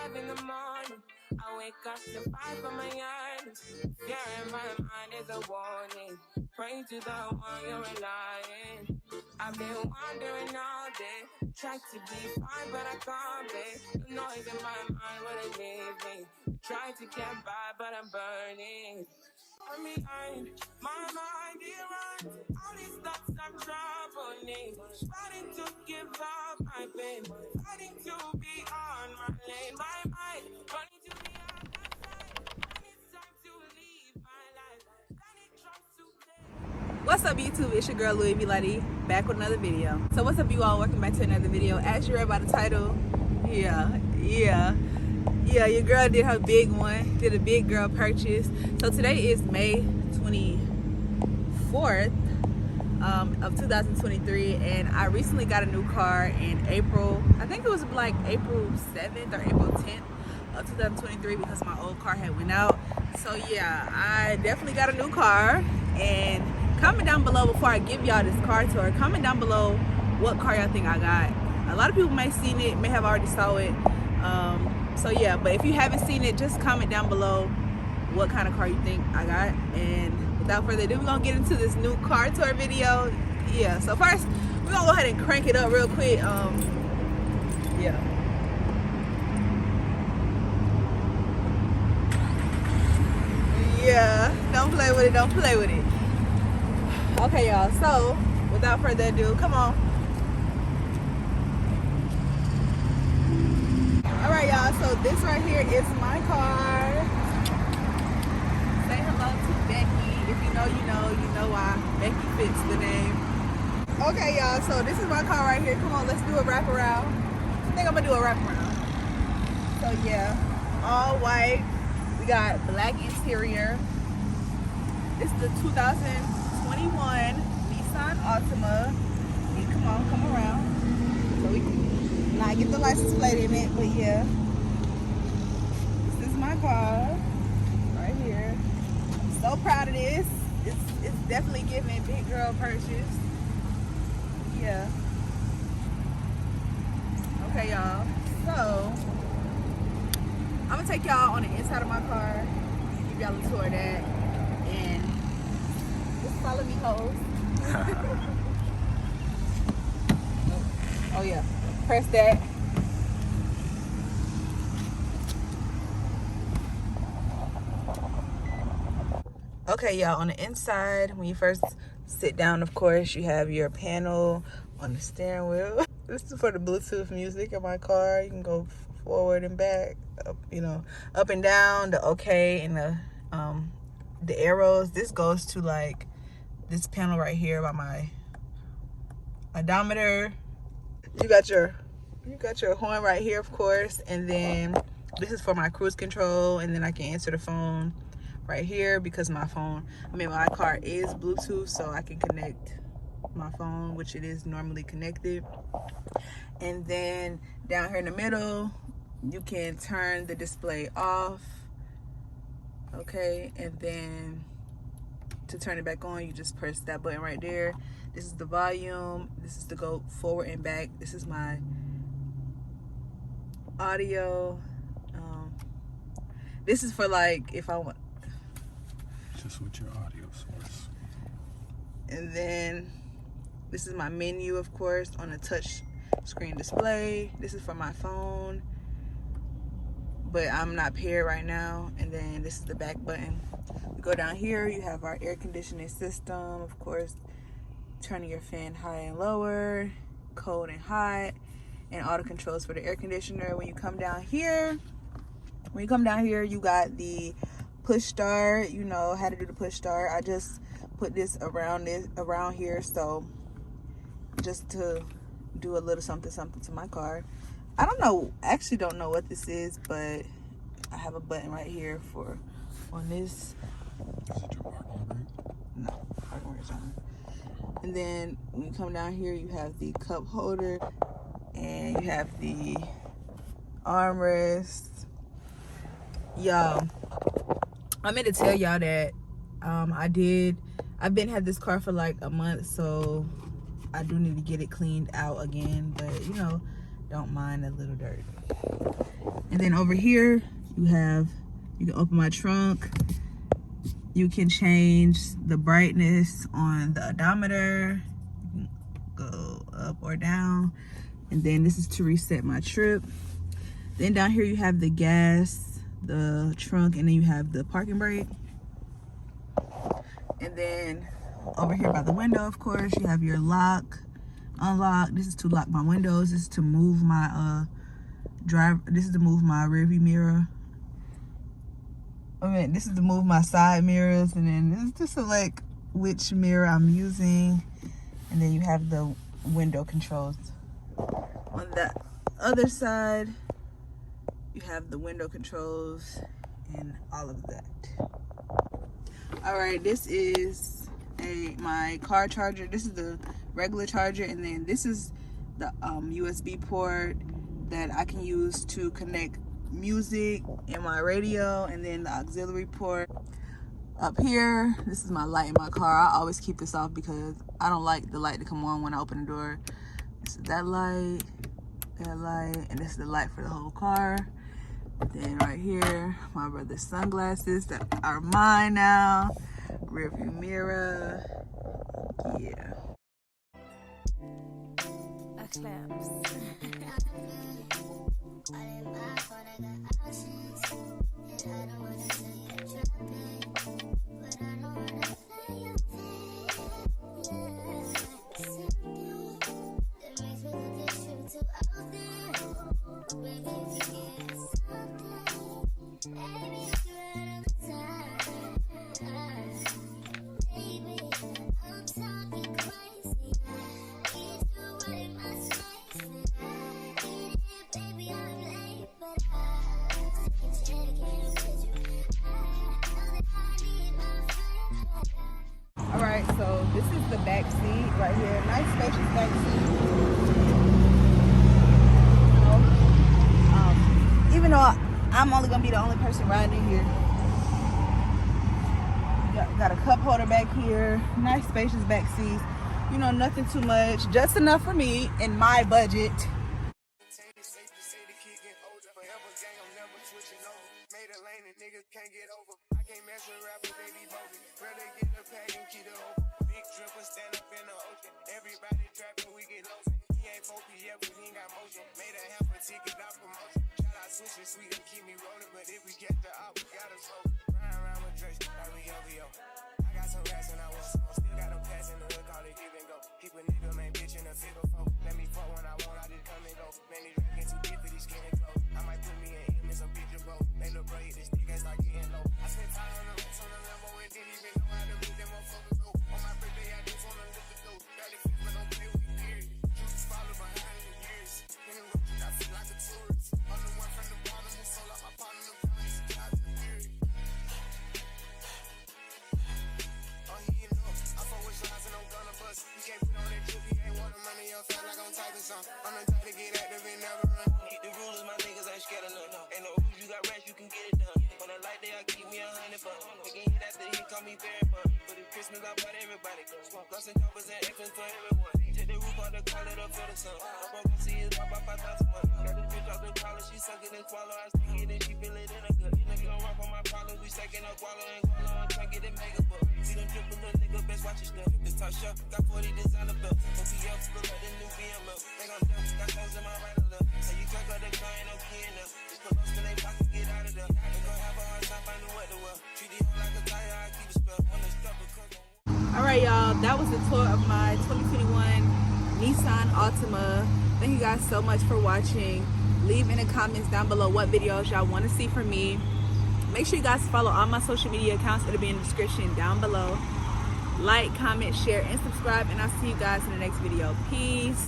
5 in the morning. I wake up to 5 of my eyes. Fear in my mind is a warning. Pray to the one you're relying. I've been wandering all day. Tried to be fine, but I can't be. The noise in my mind wouldn't leave me. Try to get by, but I'm burning. I'm behind, my mind it runs. All these thoughts are troubling. Fighting to give up my pain. Fighting to be on my lane. My mind running to the other side. And it's time to leave my life. And it drops to play. What's up YouTube, it's your girl louisvlidee, back with another video. So what's up you all, welcome back to another video. As you read by the title, your girl did her big one, did a big girl purchase. So today is May 24th of 2023, and I recently got a new car in April. I think it was like April 7th or April 10th of 2023 because my old car had went out. So yeah, I definitely got a new car. And comment down below before I give y'all this car tour, comment down below what car y'all think I got. A lot of people may have seen it, may have already saw it. So yeah, but if you haven't seen it, just comment down below what kind of car you think I got. And without further ado, we're gonna get into this new car tour video. Yeah, so first we're gonna go ahead and crank it up real quick. Yeah, don't play with it, don't play with it. Okay y'all, so without further ado, come on. Alright y'all, so this right here is my car. Say hello to Becky. If you know, you know why Becky fits the name. Okay y'all, so this is my car right here. Come on, let's do a wraparound. I think I'm gonna do a wraparound. So yeah, all white. We got black interior. This is the 2021 Nissan Altima. Come around. So we can not get the license plate in it, but yeah. This is my car right here. I'm so proud of this. It's definitely giving big girl purchase. Yeah. Okay, y'all. So I'm gonna take y'all on the inside of my car, give y'all a tour of that, and just follow me, hoes. Oh yeah, press that. Okay y'all, on the inside, when you first sit down, of course, you have your panel on the steering wheel. This is for the Bluetooth music in my car. You can go forward and back, up, up and down, the okay, and the arrows. This goes to like this panel right here by my odometer. You got your horn right here, of course, and then this is for my cruise control, and then I can answer the phone right here because my car is Bluetooth, so I can connect my phone, which it is normally connected. And then down here in the middle, you can turn the display off. Okay, and then to turn it back on, you just press that button right there. This is the volume. This is to go forward and back. This is my audio. This is for like if I want. Just with your audio source. And then this is my menu, of course, on a touch screen display. This is for my phone, but I'm not paired right now. And then this is the back button. We go down here, you have our air conditioning system, of course, turning your fan high and lower, cold and hot, and auto controls for the air conditioner. When you come down here, you got the push start. You know how to do the push start. I just put this around here, so just to do a little something to my car. I actually don't know what this is, but I have a button right here on this. Is it your parking brake? No, parking brake's on. And then when you come down here, you have the cup holder and you have the armrest. Y'all, I meant to tell y'all that I've been had this car for like a month, so I do need to get it cleaned out again, but don't mind a little dirt. And then over here, you can open my trunk. You can change the brightness on the odometer. You can go up or down. And then this is to reset my trip. Then down here you have the gas, the trunk, and then you have the parking brake. And then over here by the window, of course, you have your lock, unlock. This is to lock my windows. This is to move my this is to move my rearview mirror. This is to move my side mirrors, and then this is to select which mirror I'm using. And then you have the window controls. On the other side, you have the window controls and all of that. All right, this is my car charger. This is the regular charger, and then this is the USB port that I can use to connect music and my radio, and then the auxiliary port. Up here, this is my light in my car. I always keep this off because I don't like the light to come on when I open the door. This is that light, and this is the light for the whole car. Then right here, my brother's sunglasses that are mine now. Rear view mirror, yeah. Alright, so this is the back seat right here. Nice spacious back seat. Even though I'm only gonna be the only person riding in here. Got a cup holder back here. Nice spacious back seats. You know, nothing too much. Just enough for me in my budget. Sweet and keep me rolling, but if we get the out, we gotta smoke. Ride around with Drake, like we OVO. I got some rats and I want some more. Still got them pass in the hood, call it give and go. Keep a nigga, man, bitch in a figure four. Let me fuck when I want, I just come and go. Man, these rats too big for these skinny clothes. I might put me in some picture bro. They look bro, this stick ain't start getting low. I spent time on the roots on the Lambo and didn't even know how to move them motherfuckers go. On my birthday, I just wanna lift the dough. Got it fit, but don't play with me, period. You just follow behind in years. In the road, I feel like a tourist. I'm the one from the bottom who sold out my partner. I'm the type to get active and never run. Keep the rulers, my niggas ain't scared of none. Ain't no rules, you got rats, you can get it done. When I like that, I keep me 100 bucks. Again, hit after he call me very fun. But it's Christmas, I bought everybody clothes. Gloss and choppers and infants for everyone. Take the roof out the car, let her feel the sun. I'm broke to see it drop by 5,000 months. Got this bitch off the collar, she suck it and swallow. I stick it and she feel it in her gut. Nigga don't rock on my problems, we stacking up wallow and gualo and try get it mega buck. See them triple little nigga, best watch your step. This top shelf, got 40 designer belts. OPF, look like the new BMW. Think I'm dumb, got stones in my right or left. So you talk about the car, ain't no key in them. Just put us in they pocket, get out of there. They gon' have a hard time finding what to wear. Treat it like a tire, I keep it spell. On the strap, because Alright y'all, that was the tour of my 2021 Nissan Altima. Thank you guys so much for watching. Leave in the comments down below what videos y'all want to see from me. Make sure you guys follow all my social media accounts. It'll be in the description down below. Like, comment, share, and subscribe, and I'll see you guys in the next video. Peace.